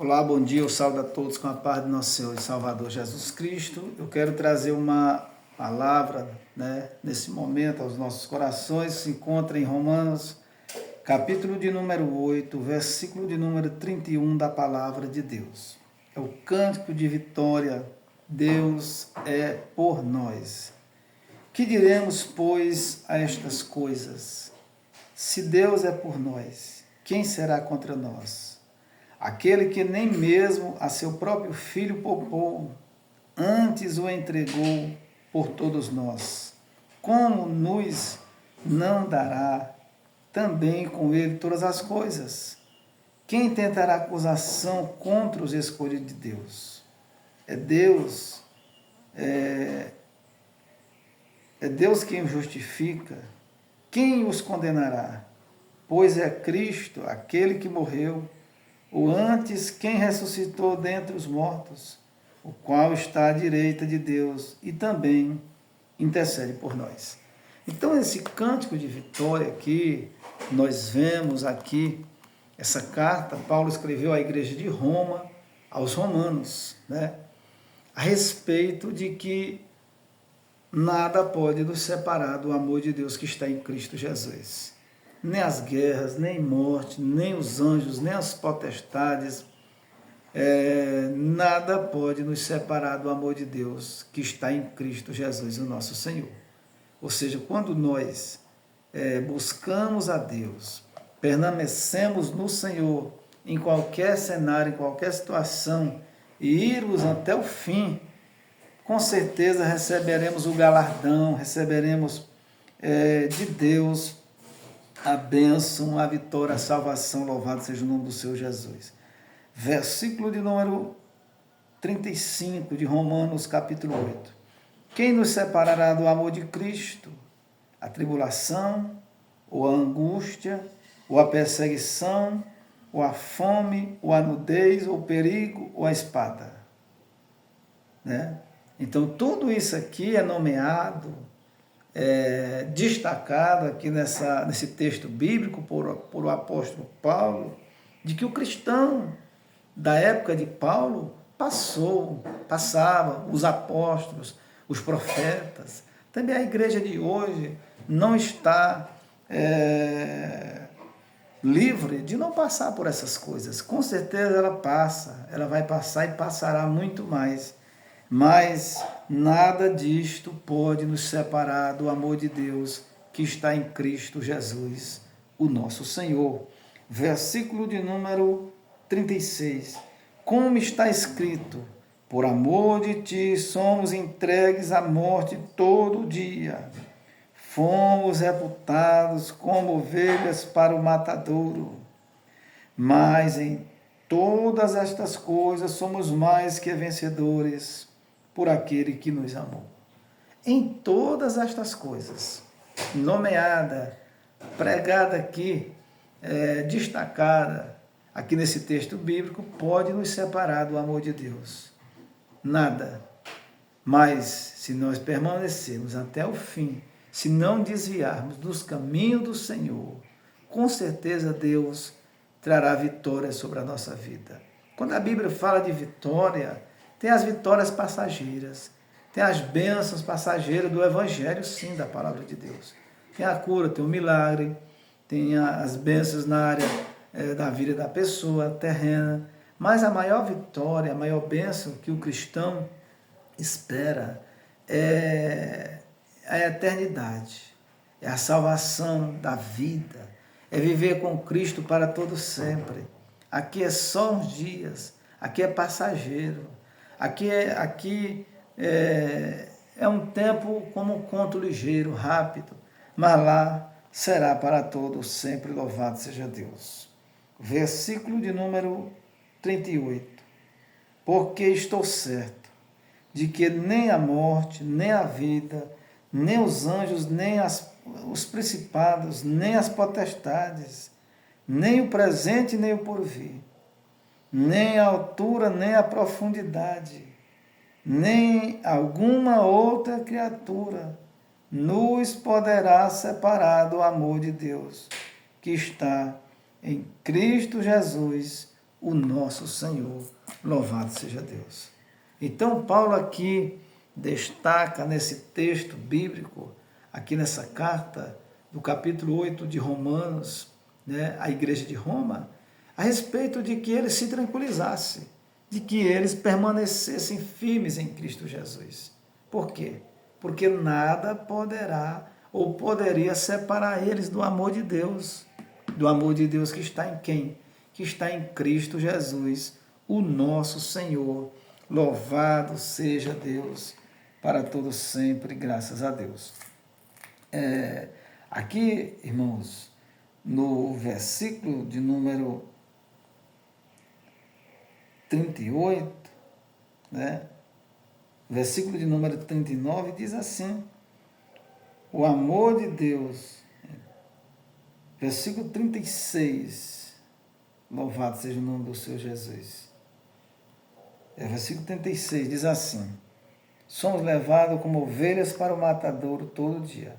Olá, bom dia, eu saúdo a todos com a paz de nosso Senhor e Salvador Jesus Cristo. Eu quero trazer uma palavra, nesse momento aos nossos corações. Se encontra em Romanos, capítulo de número 8, versículo de número 31 da palavra de Deus. É o cântico de vitória, Deus é por nós. Que diremos, pois, a estas coisas? Se Deus é por nós, quem será contra nós? Aquele que nem mesmo a seu próprio filho poupou, antes o entregou por todos nós, como nos não dará também com ele todas as coisas? Quem tentará acusação contra os escolhidos de Deus? É Deus, é Deus quem os justifica. Quem os condenará? Pois é Cristo, aquele que morreu, ou antes quem ressuscitou dentre os mortos, o qual está à direita de Deus e também intercede por nós. Então, esse cântico de vitória aqui, nós vemos aqui, essa carta, Paulo escreveu à igreja de Roma, aos romanos, a respeito de que nada pode nos separar do amor de Deus que está em Cristo Jesus. Nem as guerras, nem morte, nem os anjos, nem as potestades, nada pode nos separar do amor de Deus que está em Cristo Jesus, o nosso Senhor. Ou seja, quando nós buscamos a Deus, permanecemos no Senhor, em qualquer cenário, em qualquer situação, e irmos até o fim, com certeza receberemos o galardão, receberemos de Deus a bênção, a vitória, a salvação, louvado seja o nome do Senhor Jesus. Versículo de número 35 de Romanos, capítulo 8. Quem nos separará do amor de Cristo? A tribulação, ou a angústia, ou a perseguição, ou a fome, ou a nudez, ou o perigo, ou a espada. Então, tudo isso aqui é nomeado, destacado aqui nesse texto bíblico por o apóstolo Paulo, de que o cristão da época de Paulo passava, os apóstolos, os profetas. Também a igreja de hoje não está livre de não passar por essas coisas. Com certeza ela vai passar e passará muito mais. Mas nada disto pode nos separar do amor de Deus que está em Cristo Jesus, o nosso Senhor. Versículo de número 36. Como está escrito, por amor de ti somos entregues à morte todo dia. Fomos reputados como ovelhas para o matadouro. Mas em todas estas coisas somos mais que vencedores por aquele que nos amou. Em todas estas coisas, nomeada, pregada aqui, destacada aqui nesse texto bíblico, pode nos separar do amor de Deus. Nada. Mas se nós permanecermos até o fim, se não desviarmos dos caminhos do Senhor, com certeza Deus trará vitória sobre a nossa vida. Quando a Bíblia fala de vitória, tem as vitórias passageiras, tem as bênçãos passageiras do Evangelho, sim, da palavra de Deus. Tem a cura, tem o milagre, tem as bênçãos na área da vida da pessoa terrena, mas a maior vitória, a maior bênção que o cristão espera é a eternidade, é a salvação da vida, é viver com Cristo para todo sempre. Aqui é só uns dias, aqui é passageiro. Aqui é um tempo como um conto ligeiro, rápido, mas lá será para todos sempre, louvado seja Deus. Versículo de número 38. Porque estou certo de que nem a morte, nem a vida, nem os anjos, nem os principados, nem as potestades, nem o presente, nem o porvir, nem a altura, nem a profundidade, nem alguma outra criatura nos poderá separar do amor de Deus, que está em Cristo Jesus, o nosso Senhor. Louvado seja Deus. Então, Paulo aqui destaca nesse texto bíblico, aqui nessa carta do capítulo 8 de Romanos, né, à igreja de Roma, a respeito de que eles se tranquilizassem, de que eles permanecessem firmes em Cristo Jesus. Por quê? Porque nada poderá ou poderia separar eles do amor de Deus que está em quem? Que está em Cristo Jesus, o nosso Senhor. Louvado seja Deus para todos sempre, graças a Deus. Aqui, irmãos, no versículo de número 38, né? Versículo de número 39 diz assim: o amor de Deus, versículo 36, louvado seja o nome do Senhor Jesus. Versículo 36 diz assim: somos levados como ovelhas para o matadouro todo dia.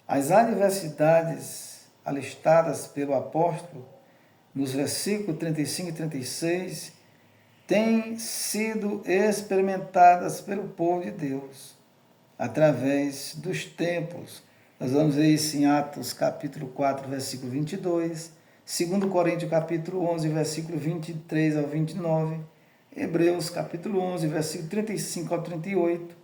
As adversidades alistadas pelo apóstolo nos versículos 35 e 36 têm sido experimentadas pelo povo de Deus através dos tempos. Nós vamos ver isso em Atos capítulo 4, versículo 22, 2 Coríntios capítulo 11, versículo 23 ao 29, Hebreus capítulo 11, versículo 35 ao 38.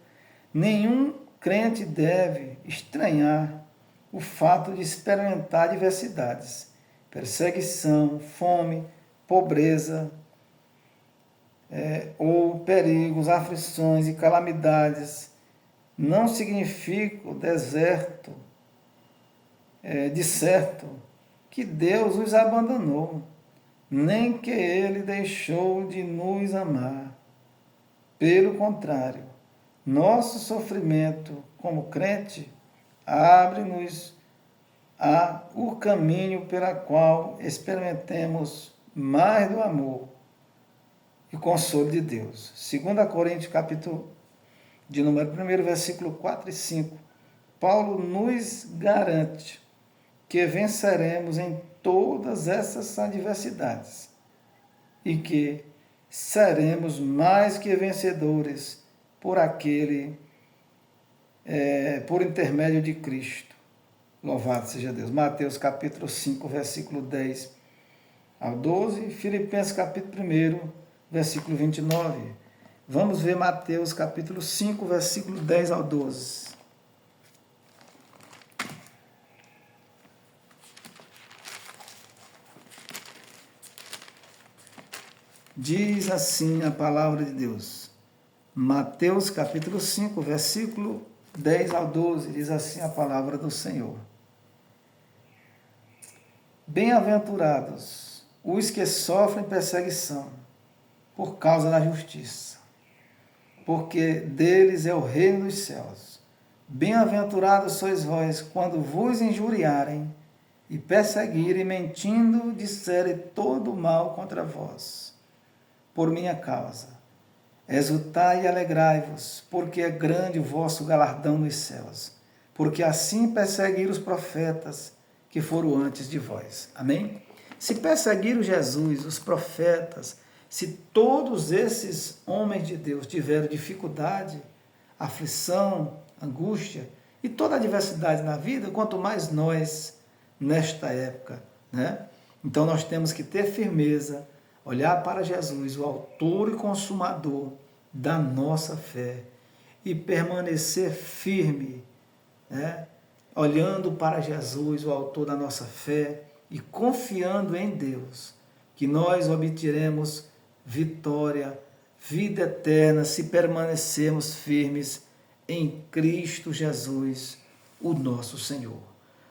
Nenhum crente deve estranhar o fato de experimentar adversidades, perseguição, fome, pobreza, ou perigos, aflições e calamidades. Não significa o deserto, de certo, que Deus os abandonou, nem que Ele deixou de nos amar. Pelo contrário, nosso sofrimento como crente abre-nos o caminho pela qual experimentemos mais do amor e consolo de Deus. 2 Coríntios capítulo de número 1, versículo 4 e 5, Paulo nos garante que venceremos em todas essas adversidades e que seremos mais que vencedores por aquele, por intermédio de Cristo. Louvado seja Deus. Mateus capítulo 5, versículo 10 ao 12, Filipenses capítulo 1, versículo 29. Vamos ver Mateus capítulo 5, versículo 10 ao 12. Diz assim a palavra de Deus. Mateus capítulo 5, versículo 10 ao 12, diz assim a palavra do Senhor. Bem-aventurados os que sofrem perseguição por causa da justiça, porque deles é o reino dos céus. Bem-aventurados sois vós quando vos injuriarem e perseguirem, mentindo, disserem todo mal contra vós, por minha causa. Exultai e alegrai-vos, porque é grande o vosso galardão nos céus, porque assim perseguiram os profetas que foram antes de vós. Amém? Se perseguiram Jesus, os profetas, se todos esses homens de Deus tiveram dificuldade, aflição, angústia e toda a adversidade na vida, quanto mais nós nesta época, né? Então nós temos que ter firmeza, olhar para Jesus, o autor e consumador da nossa fé, e permanecer firme, né? Olhando para Jesus, o autor da nossa fé, e confiando em Deus, que nós obteremos vitória, vida eterna, se permanecermos firmes em Cristo Jesus, o nosso Senhor.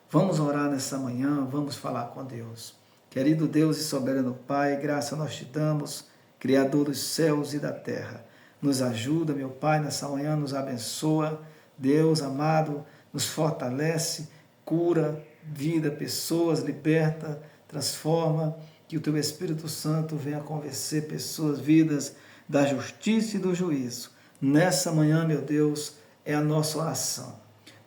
Vamos orar nessa manhã, vamos falar com Deus. Querido Deus e soberano Pai, graça nós te damos, Criador dos céus e da terra. Nos ajuda, meu Pai, nessa manhã, nos abençoa. Deus amado, nos fortalece, cura, vida, pessoas, liberta, transforma. Que o Teu Espírito Santo venha convencer pessoas, vidas, da justiça e do juízo. Nessa manhã, meu Deus, é a nossa oração.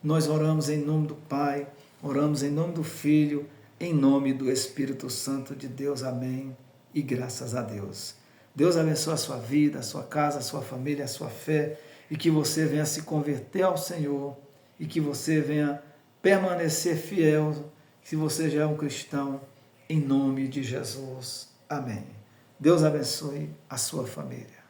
Nós oramos em nome do Pai, oramos em nome do Filho, em nome do Espírito Santo de Deus. Amém e graças a Deus. Deus abençoe a sua vida, a sua casa, a sua família, a sua fé, e que você venha se converter ao Senhor, e que você venha permanecer fiel, se você já é um cristão, em nome de Jesus. Amém. Deus abençoe a sua família.